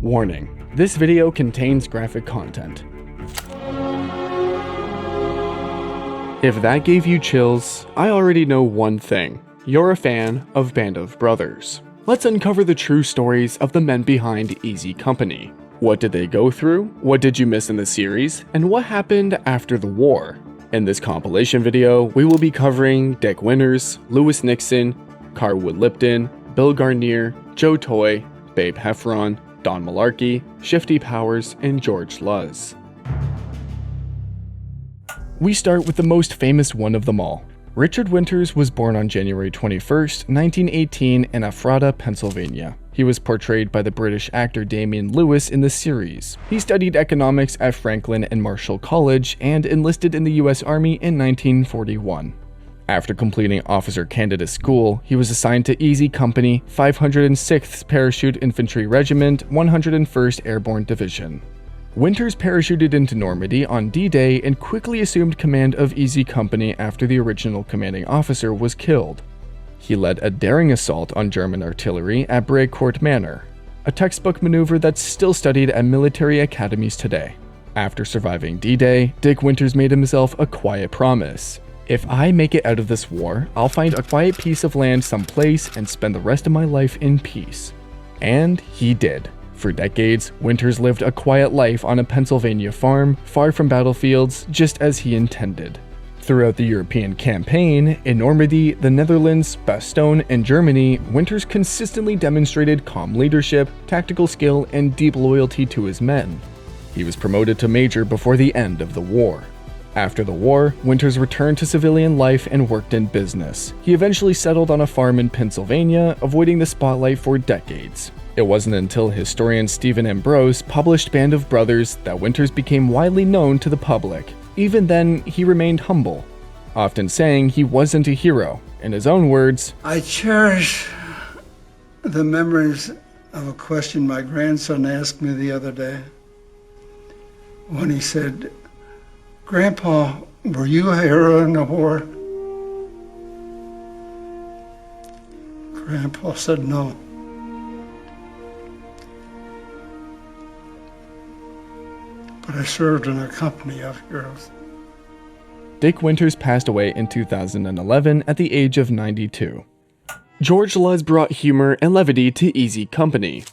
Warning: this video contains graphic content. If that gave you chills, I already know one thing. You're a fan of Band of Brothers. Let's uncover the true stories of the men behind Easy Company. What did they go through? What did you miss in the series? And what happened after the war? In this compilation video, we will be covering Dick Winters, Lewis Nixon, Carwood Lipton, Bill Guarnere, Joe Toye, Babe Heffron, Don Malarkey, Shifty Powers, and George Luz. We start with the most famous one of them all. Richard Winters was born on January 21st, 1918 in Ephrata, Pennsylvania. He was portrayed by the British actor Damian Lewis in the series. He studied economics at Franklin and Marshall College and enlisted in the US Army in 1941. After completing Officer Candidate School, he was assigned to Easy Company, 506th Parachute Infantry Regiment, 101st Airborne Division. Winters parachuted into Normandy on D-Day and quickly assumed command of Easy Company after the original commanding officer was killed. He led a daring assault on German artillery at Brecourt Manor, a textbook maneuver that's still studied at military academies today. After surviving D-Day, Dick Winters made himself a quiet promise. If I make it out of this war, I'll find a quiet piece of land someplace and spend the rest of my life in peace. And he did. For decades, Winters lived a quiet life on a Pennsylvania farm, far from battlefields, just as he intended. Throughout the European campaign, in Normandy, the Netherlands, Bastogne, and Germany, Winters consistently demonstrated calm leadership, tactical skill, and deep loyalty to his men. He was promoted to major before the end of the war. After the war, Winters returned to civilian life and worked in business. He eventually settled on a farm in Pennsylvania, avoiding the spotlight for decades. It wasn't until historian Stephen Ambrose published Band of Brothers that Winters became widely known to the public. Even then, he remained humble, often saying he wasn't a hero. In his own words, "I cherish the memories of a question my grandson asked me the other day when he said, 'Grandpa, were you a hero in the war?' Grandpa said no. But I served in a company of heroes." Dick Winters passed away in 2011 at the age of 92. George Luz brought humor and levity to Easy Company.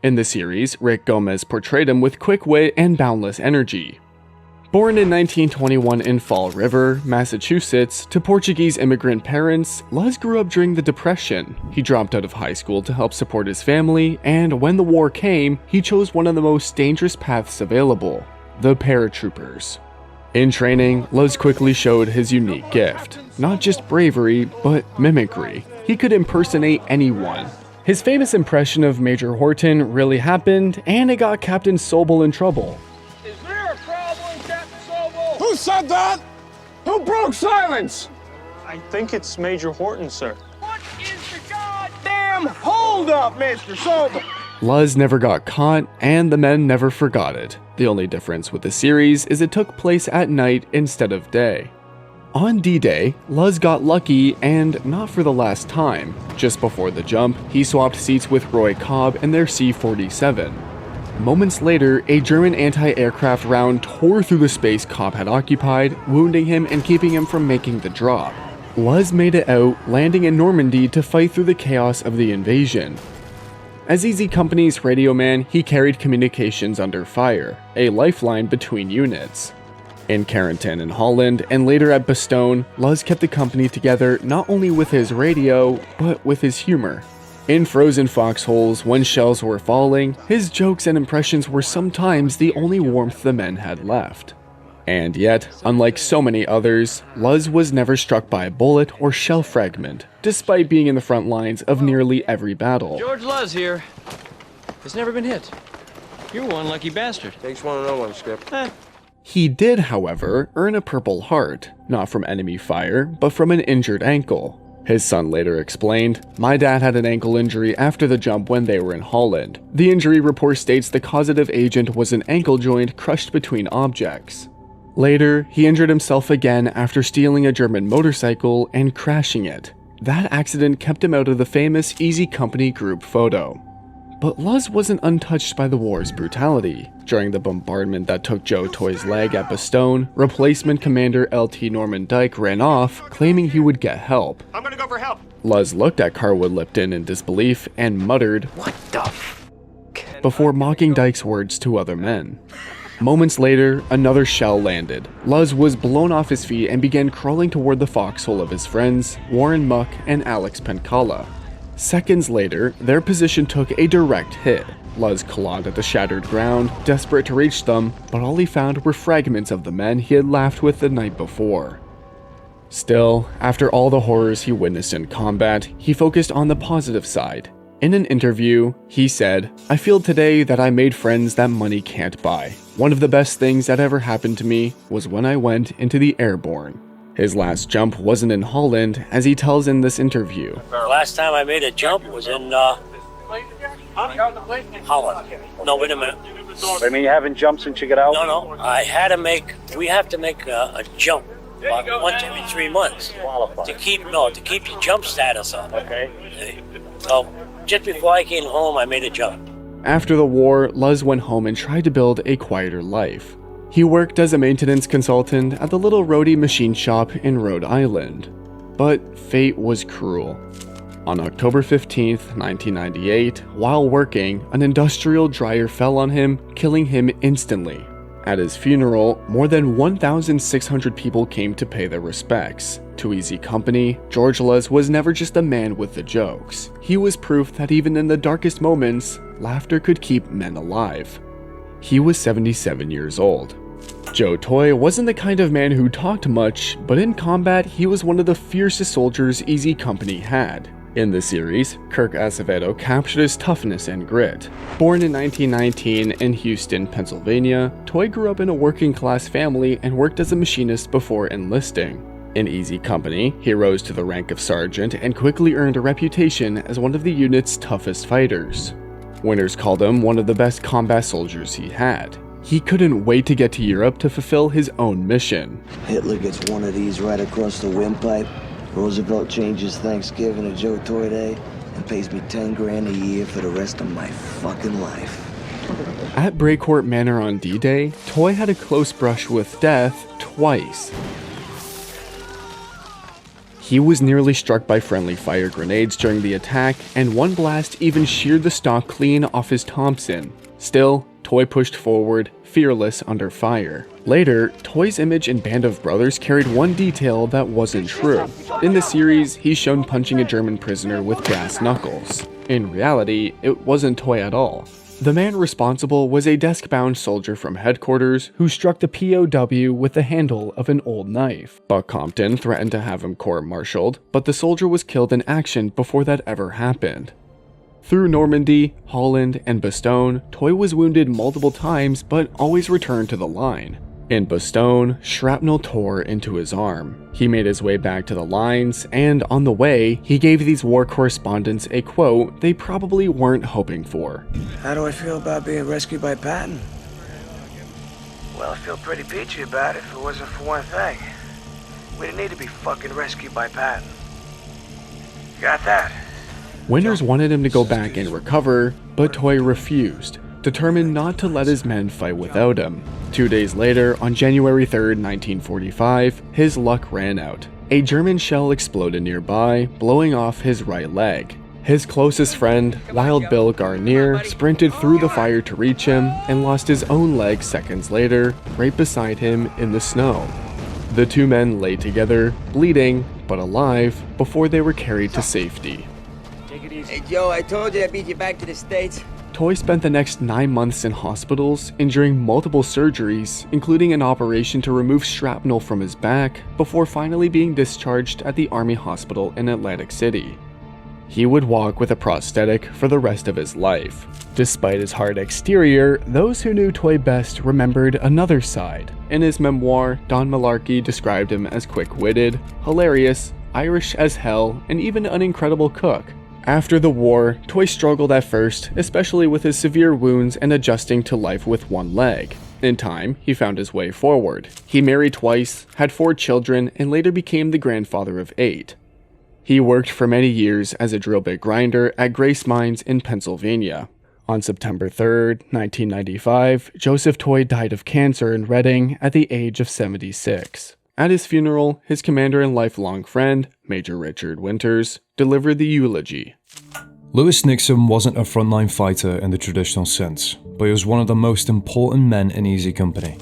In the series, Rick Gomez portrayed him with quick wit and boundless energy. Born in 1921 in Fall River, Massachusetts, to Portuguese immigrant parents, Luz grew up during the Depression. He dropped out of high school to help support his family, and when the war came, he chose one of the most dangerous paths available: the paratroopers. In training, Luz quickly showed his unique gift. Not just bravery, but mimicry. He could impersonate anyone. His famous impression of Major Horton really happened, and it got Captain Sobel in trouble. Who said that? Who broke silence? I think it's Major Horton, sir. What is the goddamn holdup, Mr. Sobel? Luz never got caught, and the men never forgot it. The only difference with the series is it took place at night instead of day. On D-Day, Luz got lucky, and not for the last time. Just before the jump, he swapped seats with Roy Cobb in their C-47. Moments later, a German anti-aircraft round tore through the space Cobb had occupied, wounding him and keeping him from making the drop. Luz made it out, landing in Normandy to fight through the chaos of the invasion. As Easy Company's radio man, he carried communications under fire, a lifeline between units. In Carrington in Holland, and later at Bastogne, Luz kept the company together not only with his radio, but with his humor. In frozen foxholes, when shells were falling, his jokes and impressions were sometimes the only warmth the men had left. And yet, unlike so many others, Luz was never struck by a bullet or shell fragment, despite being in the front lines of nearly every battle. George Luz here. Has never been hit. You're one lucky bastard. Takes one to know one, Skip. He did, however, earn a Purple Heart, not from enemy fire, but from an injured ankle. His son later explained, "My dad had an ankle injury after the jump when they were in Holland. The injury report states the causative agent was an ankle joint crushed between objects." Later, he injured himself again after stealing a German motorcycle and crashing it. That accident kept him out of the famous Easy Company group photo. But Luz wasn't untouched by the war's brutality. During the bombardment that took Joe Toye's leg at Bastogne, replacement commander LT Norman Dyke ran off, claiming he would get help. I'm gonna go for help. Luz looked at Carwood Lipton in disbelief and muttered, What the f? before mocking Dyke's words to other men. Moments later, another shell landed. Luz was blown off his feet and began crawling toward the foxhole of his friends, Warren Muck and Alex Pencala. Seconds later, their position took a direct hit. Luz clawed at the shattered ground, desperate to reach them, but all he found were fragments of the men he had laughed with the night before. Still, after all the horrors he witnessed in combat, he focused on the positive side. In an interview, he said, "I feel today that I made friends that money can't buy. One of the best things that ever happened to me was when I went into the airborne." His last jump wasn't in Holland, as he tells in this interview. The last time I made a jump was in Holland. No, wait a minute. I mean, you haven't jumped since you got out? No, we have to make a jump about once every 3 months to keep your jump status up. Okay. So just before I came home, I made a jump. After the war, Luz went home and tried to build a quieter life. He worked as a maintenance consultant at the little roadie machine shop in Rhode Island. But fate was cruel. On October 15, 1998, while working, an industrial dryer fell on him, killing him instantly. At his funeral, more than 1,600 people came to pay their respects. To Easy Company, George Luz was never just a man with the jokes. He was proof that even in the darkest moments, laughter could keep men alive. He was 77 years old. Joe Toye wasn't the kind of man who talked much, but in combat, he was one of the fiercest soldiers Easy Company had. In the series, Kirk Acevedo captured his toughness and grit. Born in 1919 in Houston, Pennsylvania, Toye grew up in a working-class family and worked as a machinist before enlisting. In Easy Company, he rose to the rank of sergeant and quickly earned a reputation as one of the unit's toughest fighters. Winners called him one of the best combat soldiers he had. He couldn't wait to get to Europe to fulfill his own mission. Hitler gets one of these right across the windpipe. Roosevelt changes Thanksgiving to Joe Toye Day and pays me 10 grand a year for the rest of my fucking life. At Brecourt Manor on D-Day, Toye had a close brush with death twice. He was nearly struck by friendly fire grenades during the attack, and one blast even sheared the stock clean off his Thompson. Still, Toye pushed forward, fearless under fire. Later, Toye's image in Band of Brothers carried one detail that wasn't true. In the series, he's shown punching a German prisoner with brass knuckles. In reality, it wasn't Toye at all. The man responsible was a desk-bound soldier from headquarters who struck the POW with the handle of an old knife. Buck Compton threatened to have him court-martialed, but the soldier was killed in action before that ever happened. Through Normandy, Holland, and Bastogne, Toye was wounded multiple times but always returned to the line. In Bastogne, shrapnel tore into his arm. He made his way back to the lines, and on the way, he gave these war correspondents a quote they probably weren't hoping for. How do I feel about being rescued by Patton? Well, I feel pretty peachy about it if it wasn't for one thing. We didn't need to be fucking rescued by Patton. Got that? Winners wanted him to go back and recover, but Toye refused, determined not to let his men fight without him. 2 days later, on January 3rd, 1945, his luck ran out. A German shell exploded nearby, blowing off his right leg. His closest friend, Wild Bill Guarnere, sprinted through the fire to reach him and lost his own leg seconds later, right beside him in the snow. The two men lay together, bleeding, but alive, before they were carried to safety. Hey Joe, I told you I'd beat you back to the States. Toye spent the next 9 months in hospitals, enduring multiple surgeries, including an operation to remove shrapnel from his back, before finally being discharged at the Army Hospital in Atlantic City. He would walk with a prosthetic for the rest of his life. Despite his hard exterior, those who knew Toye best remembered another side. In his memoir, Don Malarkey described him as quick-witted, hilarious, Irish as hell, and even an incredible cook. After the war, Toye struggled at first, especially with his severe wounds and adjusting to life with one leg. In time, he found his way forward. He married twice, had 4 children, and later became the grandfather of 8. He worked for many years as a drill bit grinder at Grace Mines in Pennsylvania. On September 3rd, 1995, Joseph Toye died of cancer in Reading at the age of 76. At his funeral, his commander and lifelong friend, Major Richard Winters, delivered the eulogy. Lewis Nixon wasn't a frontline fighter in the traditional sense, but he was one of the most important men in Easy Company.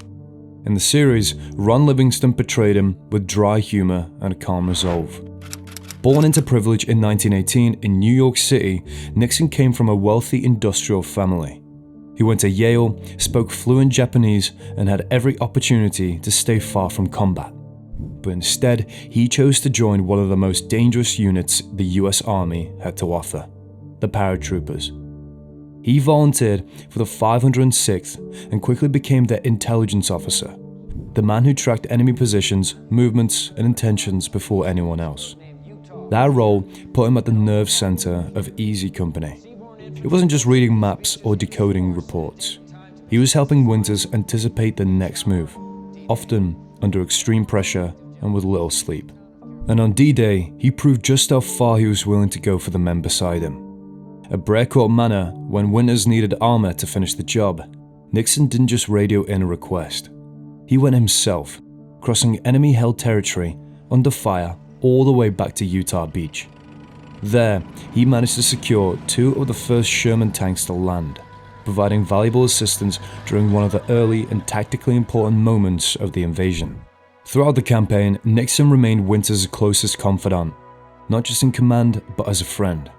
In the series, Ron Livingston portrayed him with dry humor and calm resolve. Born into privilege in 1918 in New York City, Nixon came from a wealthy industrial family. He went to Yale, spoke fluent Japanese, and had every opportunity to stay far from combat. But instead, he chose to join one of the most dangerous units the US Army had to offer, the paratroopers. He volunteered for the 506th and quickly became their intelligence officer, the man who tracked enemy positions, movements, and intentions before anyone else. That role put him at the nerve center of Easy Company. It wasn't just reading maps or decoding reports. He was helping Winters anticipate the next move, often under extreme pressure and with little sleep. And on D-Day, he proved just how far he was willing to go for the men beside him. At Brecourt Manor, when Winters needed armor to finish the job, Nixon didn't just radio in a request. He went himself, crossing enemy-held territory under fire all the way back to Utah Beach. There, he managed to secure 2 of the first Sherman tanks to land, providing valuable assistance during one of the early and tactically important moments of the invasion. Throughout the campaign, Nixon remained Winters' closest confidant, not just in command, but as a friend.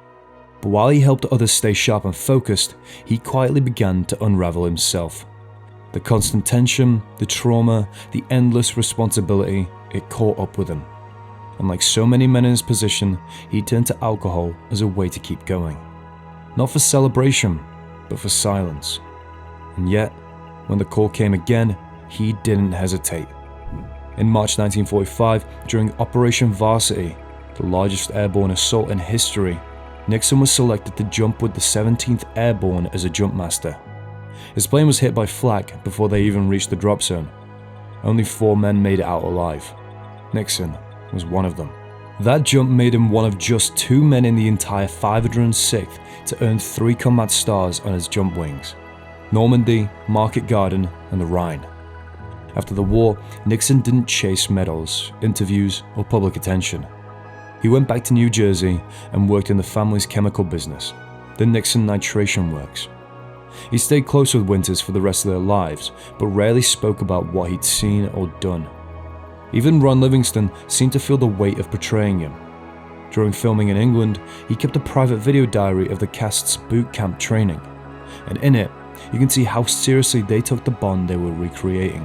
But while he helped others stay sharp and focused, he quietly began to unravel himself. The constant tension, the trauma, the endless responsibility, it caught up with him. And like so many men in his position, he turned to alcohol as a way to keep going. Not for celebration, but for silence. And yet, when the call came again, he didn't hesitate. In March 1945, during Operation Varsity, the largest airborne assault in history, Nixon was selected to jump with the 17th Airborne as a jumpmaster. His plane was hit by flak before they even reached the drop zone. Only 4 men made it out alive. Nixon was one of them. That jump made him one of just 2 men in the entire 506th to earn 3 combat stars on his jump wings: Normandy, Market Garden, and the Rhine. After the war, Nixon didn't chase medals, interviews, or public attention. He went back to New Jersey and worked in the family's chemical business, the Nixon Nitration Works. He stayed close with Winters for the rest of their lives, but rarely spoke about what he'd seen or done. Even Ron Livingston seemed to feel the weight of portraying him. During filming in England, he kept a private video diary of the cast's boot camp training, and in it, you can see how seriously they took the bond they were recreating.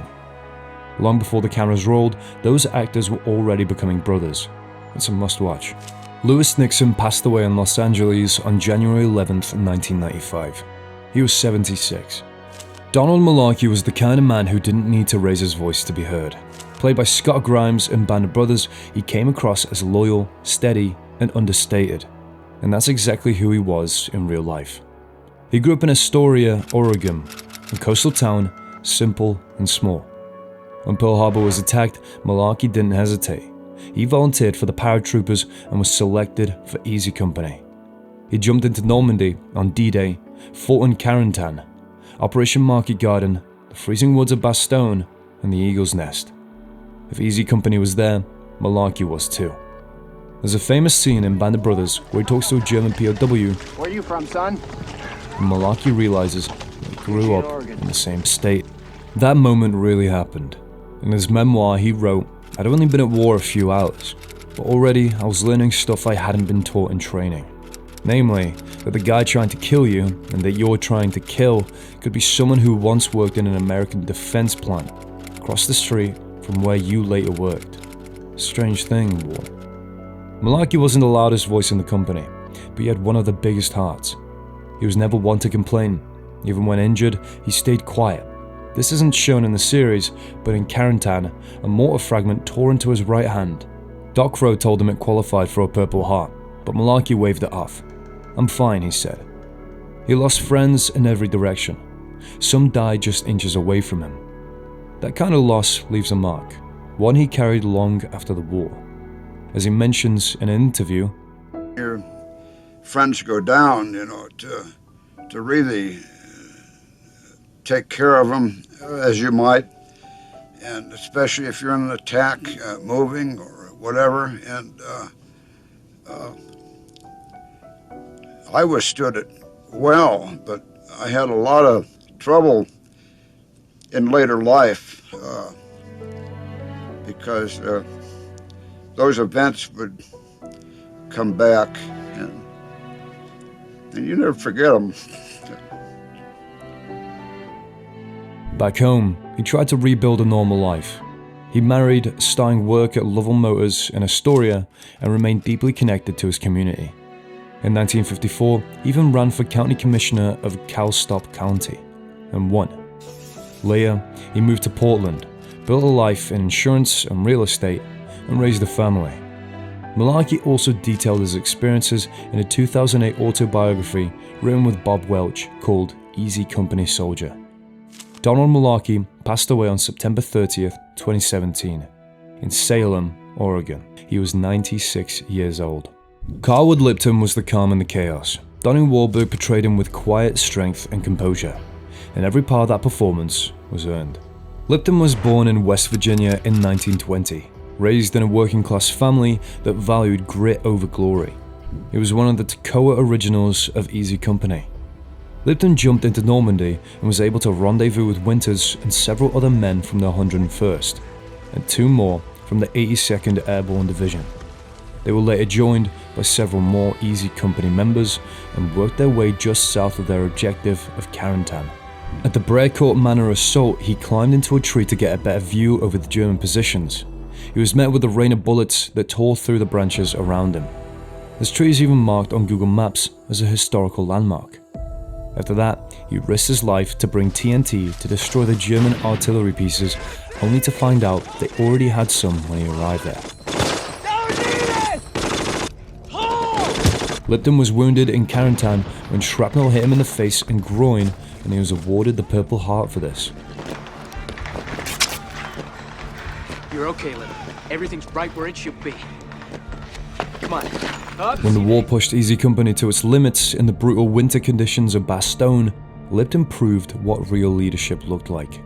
Long before the cameras rolled, those actors were already becoming brothers. It's a must-watch. Lewis Nixon passed away in Los Angeles on January 11th, 1995. He was 76. Donald Malarkey was the kind of man who didn't need to raise his voice to be heard. Played by Scott Grimes in Band of Brothers, he came across as loyal, steady, and understated. And that's exactly who he was in real life. He grew up in Astoria, Oregon, a coastal town, simple and small. When Pearl Harbor was attacked, Malarkey didn't hesitate. He volunteered for the paratroopers and was selected for Easy Company. He jumped into Normandy on D-Day, fought in Carentan, Operation Market Garden, the freezing woods of Bastogne, and the Eagle's Nest. If Easy Company was there, Malarkey was too. There's a famous scene in Band of Brothers where he talks to a German POW. Where you from, son? And Malarkey realizes he grew up in the same state. That moment really happened. In his memoir, he wrote, "I'd only been at war a few hours, but already I was learning stuff I hadn't been taught in training. Namely, that the guy trying to kill you and that you're trying to kill could be someone who once worked in an American defense plant across the street from where you later worked. Strange thing, war." Malarkey wasn't the loudest voice in the company, but he had one of the biggest hearts. He was never one to complain. Even when injured, he stayed quiet. This isn't shown in the series, but in Carentan, a mortar fragment tore into his right hand. Doc Crow told him it qualified for a Purple Heart, but Malarkey waved it off. "I'm fine," he said. He lost friends in every direction. Some died just inches away from him. That kind of loss leaves a mark, one he carried long after the war. As he mentions in an interview, "Your friends go down, to to really take care of them as you might, and especially if you're in an attack, moving or whatever. And I withstood it well, but I had a lot of trouble in later life because those events would come back, and you never forget them. Back home, he tried to rebuild a normal life. He married, starting work at Lovell Motors in Astoria, and remained deeply connected to his community. In 1954, he even ran for county commissioner of Calstop County, and won. Later, he moved to Portland, built a life in insurance and real estate, and raised a family. Malarkey also detailed his experiences in a 2008 autobiography written with Bob Welch called Easy Company Soldier. Donald Malarkey passed away on September 30th, 2017, in Salem, Oregon. He was 96 years old. Carwood Lipton was the calm in the chaos. Donnie Wahlberg portrayed him with quiet strength and composure, and every part of that performance was earned. Lipton was born in West Virginia in 1920, raised in a working-class family that valued grit over glory. He was one of the Toye originals of Easy Company. Lipton jumped into Normandy and was able to rendezvous with Winters and several other men from the 101st, and 2 more from the 82nd Airborne Division. They were later joined by several more Easy Company members and worked their way just south of their objective of Carentan. At the Brecourt Manor assault, he climbed into a tree to get a better view over the German positions. He was met with a rain of bullets that tore through the branches around him. This tree is even marked on Google Maps as a historical landmark. After that, he risked his life to bring TNT to destroy the German artillery pieces, only to find out they already had some when he arrived there. Lipton was wounded in Carentan when shrapnel hit him in the face and groin, and he was awarded the Purple Heart for this. You're okay, Lipton. Everything's right where it should be. Come on. Up. When the war pushed Easy Company to its limits in the brutal winter conditions of Bastogne, Lipton proved what real leadership looked like.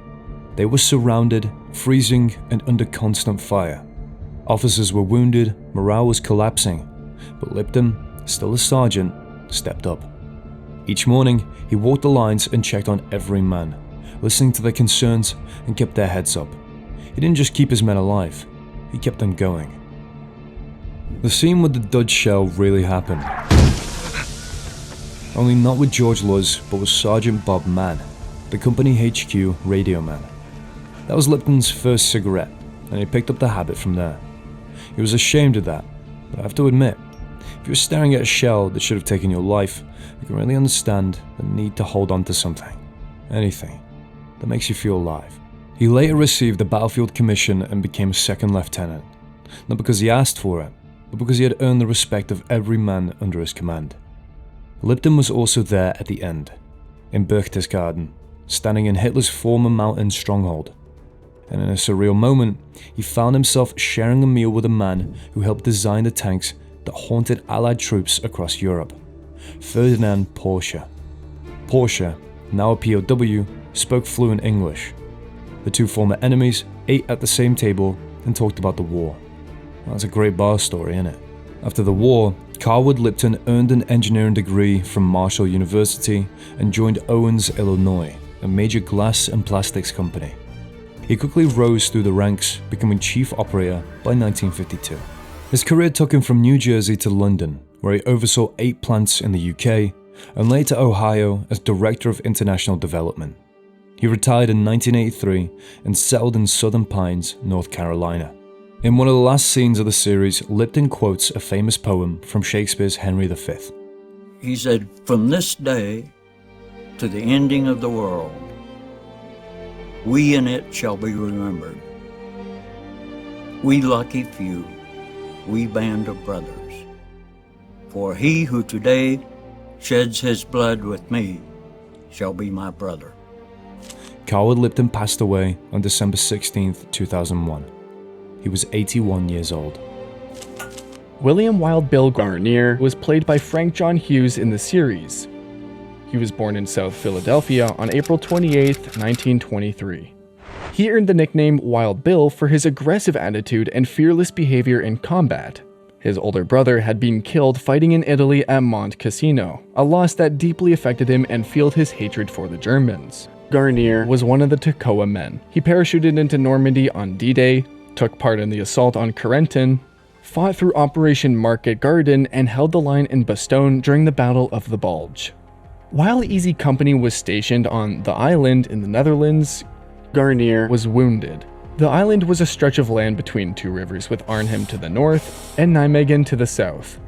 They were surrounded, freezing, and under constant fire. Officers were wounded, morale was collapsing, but Lipton, still a sergeant, stepped up. Each morning, he walked the lines and checked on every man, listening to their concerns and kept their heads up. He didn't just keep his men alive, he kept them going. The scene with the Dutch shell really happened. Only not with George Luz, but with Sergeant Bob Mann, the company HQ radio man. That was Lipton's first cigarette, and he picked up the habit from there. He was ashamed of that, but I have to admit, if you're staring at a shell that should have taken your life, you can really understand the need to hold on to something, anything, that makes you feel alive. He later received the Battlefield Commission and became a second lieutenant, not because he asked for it, but because he had earned the respect of every man under his command. Lipton was also there at the end, in Berchtesgaden, standing in Hitler's former mountain stronghold. And in a surreal moment, he found himself sharing a meal with a man who helped design the tanks that haunted Allied troops across Europe, Ferdinand Porsche. Porsche, now a POW, spoke fluent English. The 2 former enemies ate at the same table and talked about the war. That's a great bar story, isn't it? After the war, Carwood Lipton earned an engineering degree from Marshall University and joined Owens, Illinois, a major glass and plastics company. He quickly rose through the ranks, becoming chief operator by 1952. His career took him from New Jersey to London, where he oversaw 8 plants in the UK, and later Ohio as Director of International Development. He retired in 1983 and settled in Southern Pines, North Carolina. In one of the last scenes of the series, Lipton quotes a famous poem from Shakespeare's Henry V. He said, "From this day to the ending of the world, we in it shall be remembered. We lucky few, we band of brothers. For he who today sheds his blood with me shall be my brother." Carwood Lipton passed away on December 16, 2001. He was 81 years old. William Wild Bill Guarnere was played by Frank John Hughes in the series. He was born in South Philadelphia on April 28, 1923. He earned the nickname Wild Bill for his aggressive attitude and fearless behavior in combat. His older brother had been killed fighting in Italy at Mont Cassino, a loss that deeply affected him and fueled his hatred for the Germans. Guarnere was one of the Toye men. He parachuted into Normandy on D-Day, took part in the assault on Corentin, fought through Operation Market Garden, and held the line in Bastogne during the Battle of the Bulge. While Easy Company was stationed on the island in the Netherlands, Guarnere was wounded. The island was a stretch of land between two rivers, with Arnhem to the north and Nijmegen to the south.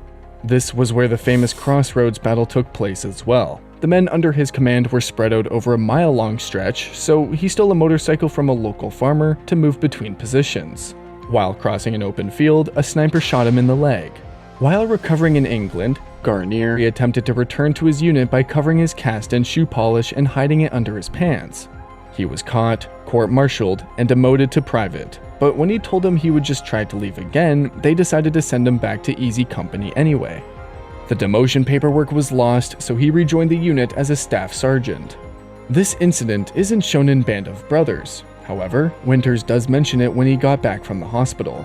This was where the famous Crossroads battle took place as well. The men under his command were spread out over a mile-long stretch, so he stole a motorcycle from a local farmer to move between positions. While crossing an open field, a sniper shot him in the leg. While recovering in England, Guarnere attempted to return to his unit by covering his cast in shoe polish and hiding it under his pants. He was caught, court-martialed, and demoted to private, but when he told them he would just try to leave again, they decided to send him back to Easy Company anyway. The demotion paperwork was lost, so he rejoined the unit as a staff sergeant. This incident isn't shown in Band of Brothers. However, Winters does mention it when he got back from the hospital.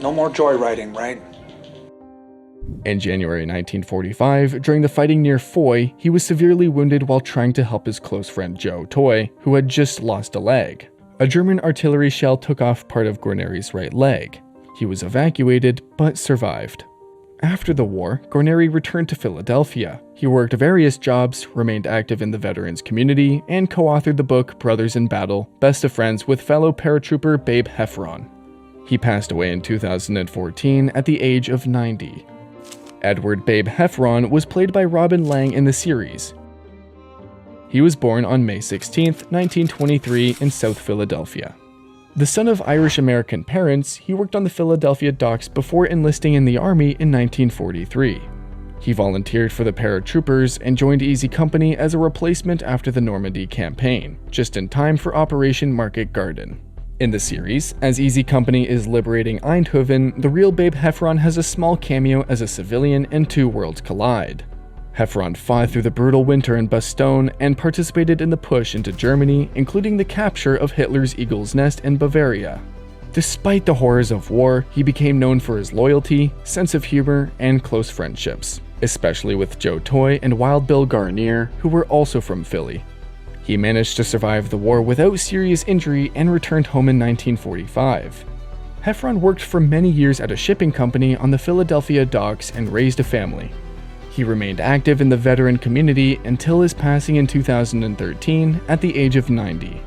No more joyriding, right? In January 1945, during the fighting near Foy, he was severely wounded while trying to help his close friend Joe Toye, who had just lost a leg. A German artillery shell took off part of Guarnere's right leg. He was evacuated, but survived. After the war, Guarnere returned to Philadelphia. He worked various jobs, remained active in the veterans community, and co-authored the book Brothers in Battle, Best of Friends with fellow paratrooper Babe Heffron. He passed away in 2014 at the age of 90. Edward Babe Heffron was played by Robin Lang in the series. He was born on May 16, 1923 in South Philadelphia. The son of Irish-American parents, he worked on the Philadelphia docks before enlisting in the Army in 1943. He volunteered for the paratroopers and joined Easy Company as a replacement after the Normandy campaign, just in time for Operation Market Garden. In the series, as Easy Company is liberating Eindhoven, the real Babe Heffron has a small cameo as a civilian and two worlds collide. Heffron fought through the brutal winter in Bastogne and participated in the push into Germany, including the capture of Hitler's Eagle's Nest in Bavaria. Despite the horrors of war, he became known for his loyalty, sense of humor, and close friendships, especially with Joe Toye and Wild Bill Guarnere, who were also from Philly. He managed to survive the war without serious injury and returned home in 1945. Heffron worked for many years at a shipping company on the Philadelphia docks and raised a family. He remained active in the veteran community until his passing in 2013 at the age of 90.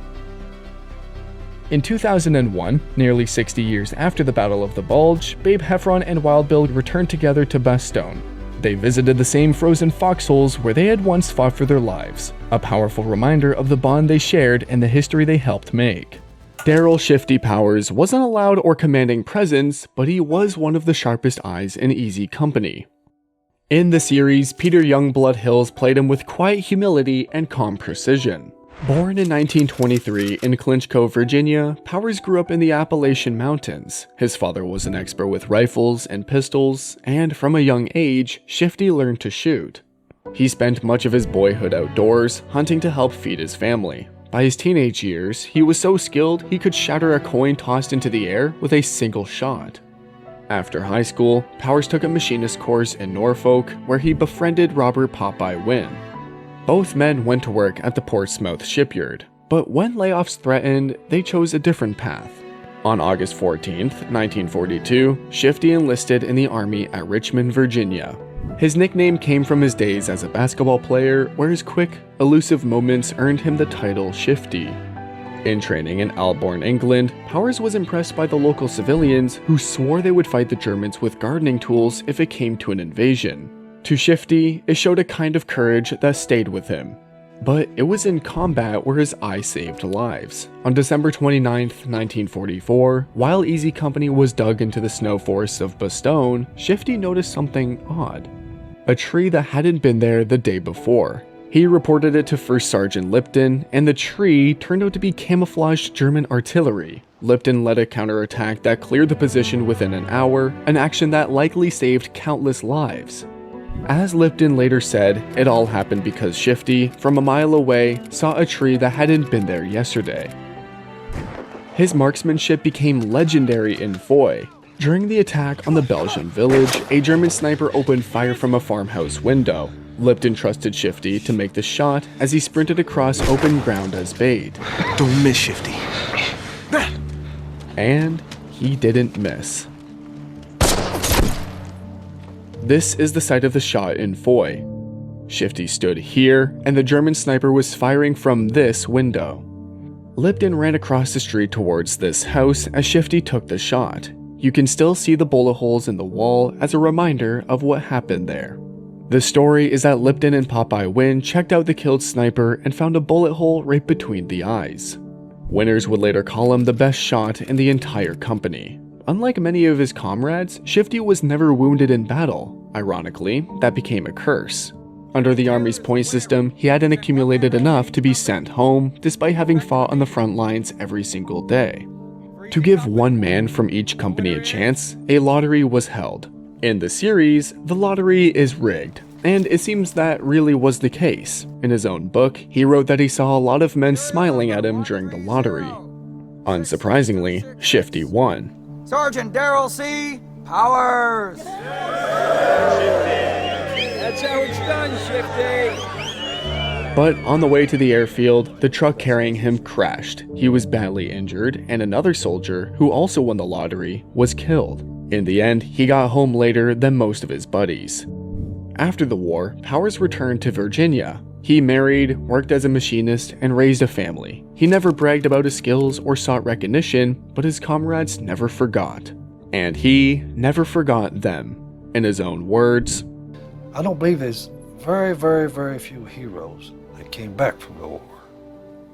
In 2001, nearly 60 years after the Battle of the Bulge, Babe Heffron and Wild Bill returned together to Bastogne. They visited the same frozen foxholes where they had once fought for their lives, a powerful reminder of the bond they shared and the history they helped make. Daryl Shifty Powers wasn't a loud or commanding presence, but he was one of the sharpest eyes in Easy Company. In the series, Peter Youngblood Hills played him with quiet humility and calm precision. Born in 1923 in Clinch Cove, Virginia, Powers grew up in the Appalachian Mountains. His father was an expert with rifles and pistols, and from a young age, Shifty learned to shoot. He spent much of his boyhood outdoors, hunting to help feed his family. By his teenage years, he was so skilled he could shatter a coin tossed into the air with a single shot. After high school, Powers took a machinist course in Norfolk, where he befriended Robert Popeye Wynn. Both men went to work at the Portsmouth shipyard, but when layoffs threatened, they chose a different path. On August 14, 1942, Shifty enlisted in the Army at Richmond, Virginia. His nickname came from his days as a basketball player, where his quick, elusive moments earned him the title Shifty. In training in Albourne, England, Powers was impressed by the local civilians who swore they would fight the Germans with gardening tools if it came to an invasion. To Shifty, it showed a kind of courage that stayed with him. But it was in combat where his eye saved lives. On December 29, 1944, while Easy Company was dug into the snow forests of Bastogne, Shifty noticed something odd. A tree that hadn't been there the day before. He reported it to First Sergeant Lipton, and the tree turned out to be camouflaged German artillery. Lipton led a counterattack that cleared the position within an hour, an action that likely saved countless lives. As Lipton later said, it all happened because Shifty, from a mile away, saw a tree that hadn't been there yesterday. His marksmanship became legendary in Foy. During the attack on the Belgian village, a German sniper opened fire from a farmhouse window. Lipton trusted Shifty to make the shot as he sprinted across open ground as bait. Don't miss, Shifty. And he didn't miss. This is the site of the shot in Foy. Shifty stood here, and the German sniper was firing from this window. Lipton ran across the street towards this house as Shifty took the shot. You can still see the bullet holes in the wall as a reminder of what happened there. The story is that Lipton and Phot.ai Win checked out the killed sniper and found a bullet hole right between the eyes. Winners would later call him the best shot in the entire company. Unlike many of his comrades, Shifty was never wounded in battle. Ironically, that became a curse. Under the army's point system, he hadn't accumulated enough to be sent home, despite having fought on the front lines every single day. To give one man from each company a chance, a lottery was held. In the series, the lottery is rigged, and it seems that really was the case. In his own book, he wrote that he saw a lot of men smiling at him during the lottery. Unsurprisingly, Shifty won. Sergeant Daryl C. Powers! That's how it's done, Shifty! But on the way to the airfield, the truck carrying him crashed. He was badly injured, and another soldier, who also won the lottery, was killed. In the end, he got home later than most of his buddies. After the war, Powers returned to Virginia. He married, worked as a machinist, and raised a family. He never bragged about his skills or sought recognition, but his comrades never forgot. And he never forgot them. In his own words, I don't believe there's very, very, very few heroes that came back from the war.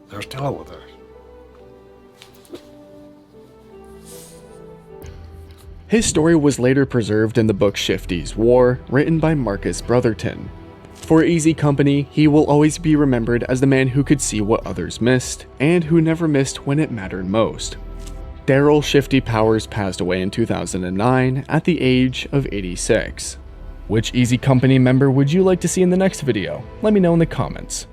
They're still over there. His story was later preserved in the book Shifty's War, written by Marcus Brotherton. For Easy Company, he will always be remembered as the man who could see what others missed, and who never missed when it mattered most. Daryl Shifty Powers passed away in 2009 at the age of 86. Which Easy Company member would you like to see in the next video? Let me know in the comments.